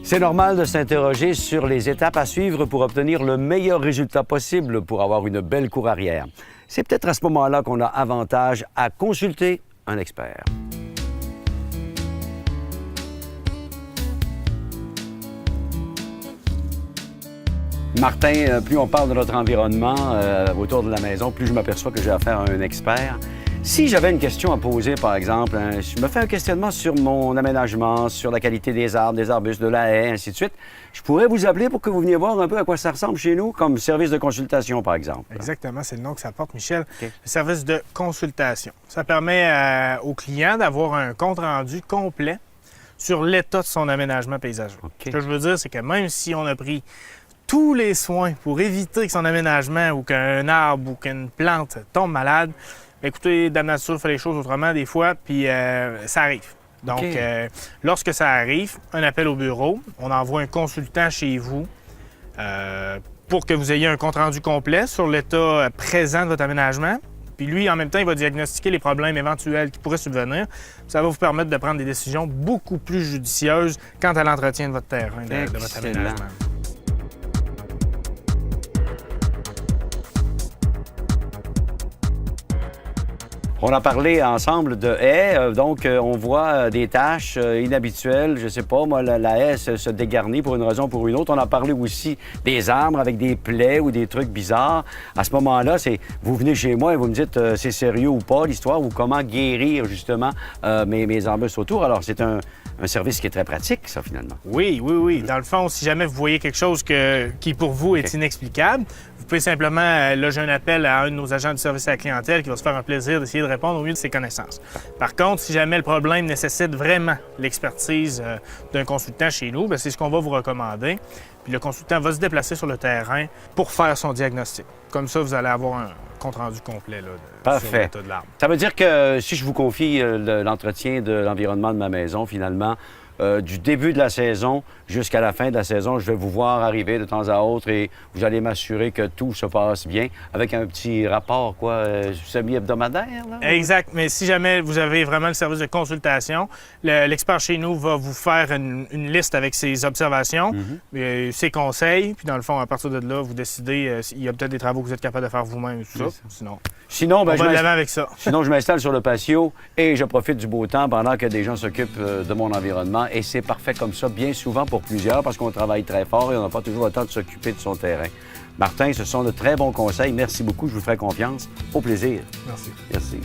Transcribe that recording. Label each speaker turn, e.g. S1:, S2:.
S1: C'est normal de s'interroger sur les étapes à suivre pour obtenir le meilleur résultat possible pour avoir une belle cour arrière. C'est peut-être à ce moment-là qu'on a avantage à consulter un expert. Martin, plus on parle de notre environnement autour de la maison, plus je m'aperçois que j'ai affaire à un expert. Si j'avais une question à poser, par exemple, je me fais un questionnement sur mon aménagement, sur la qualité des arbres, des arbustes, de la haie, ainsi de suite, je pourrais vous appeler pour que vous veniez voir un peu à quoi ça ressemble chez nous, comme service de consultation, par exemple.
S2: Exactement, c'est le nom que ça porte, Michel. Okay. Le service de consultation. Ça permet aux clients d'avoir un compte-rendu complet sur l'état de son aménagement paysager. Okay. Ce que je veux dire, c'est que même si on a pris tous les soins pour éviter que son aménagement ou qu'un arbre ou qu'une plante tombe malade, écoutez, Dame Nature fait les choses autrement des fois, puis ça arrive. Donc, lorsque ça arrive, un appel au bureau, on envoie un consultant chez vous pour que vous ayez un compte-rendu complet sur l'état présent de votre aménagement. Puis lui, en même temps, il va diagnostiquer les problèmes éventuels qui pourraient subvenir. Ça va vous permettre de prendre des décisions beaucoup plus judicieuses quant à l'entretien de votre terrain, de votre aménagement.
S1: On a parlé ensemble de haies, donc on voit des taches inhabituelles, je sais pas, moi, la haie se dégarnit pour une raison ou pour une autre. On a parlé aussi des arbres avec des plaies ou des trucs bizarres. À ce moment-là, vous venez chez moi et vous me dites c'est sérieux ou pas l'histoire ou comment guérir justement mes arbustes autour. Alors c'est un service qui est très pratique, ça, finalement.
S2: Oui, oui, oui. Dans le fond, si jamais vous voyez quelque chose qui, pour vous, est inexplicable, vous pouvez simplement loger un appel à un de nos agents de service à la clientèle qui va se faire un plaisir d'essayer de répondre au mieux de ses connaissances. Par contre, si jamais le problème nécessite vraiment l'expertise d'un consultant chez nous, c'est ce qu'on va vous recommander. Puis le consultant va se déplacer sur le terrain pour faire son diagnostic. Comme ça, vous allez avoir un compte-rendu complet là, sur l'état de l'arbre.
S1: Ça veut dire que si je vous confie l'entretien de l'environnement de ma maison, finalement, du début de la saison jusqu'à la fin de la saison, je vais vous voir arriver de temps à autre et vous allez m'assurer que tout se passe bien avec un petit rapport, semi-hebdomadaire. Là?
S2: Exact. Mais si jamais vous avez vraiment le service de consultation, l'expert chez nous va vous faire une liste avec ses observations, ses conseils, puis dans le fond, à partir de là, vous décidez s'il y a peut-être des travaux que vous êtes capable de faire vous-même et tout ça. Sinon, on va de l'avant avec ça.
S1: Sinon, je m'installe sur le patio et je profite du beau temps pendant que des gens s'occupent de mon environnement. Et c'est parfait comme ça, bien souvent pour plusieurs, parce qu'on travaille très fort et on n'a pas toujours le temps de s'occuper de son terrain. Martin, ce sont de très bons conseils. Merci beaucoup. Je vous ferai confiance. Au plaisir.
S2: Merci.
S1: Merci.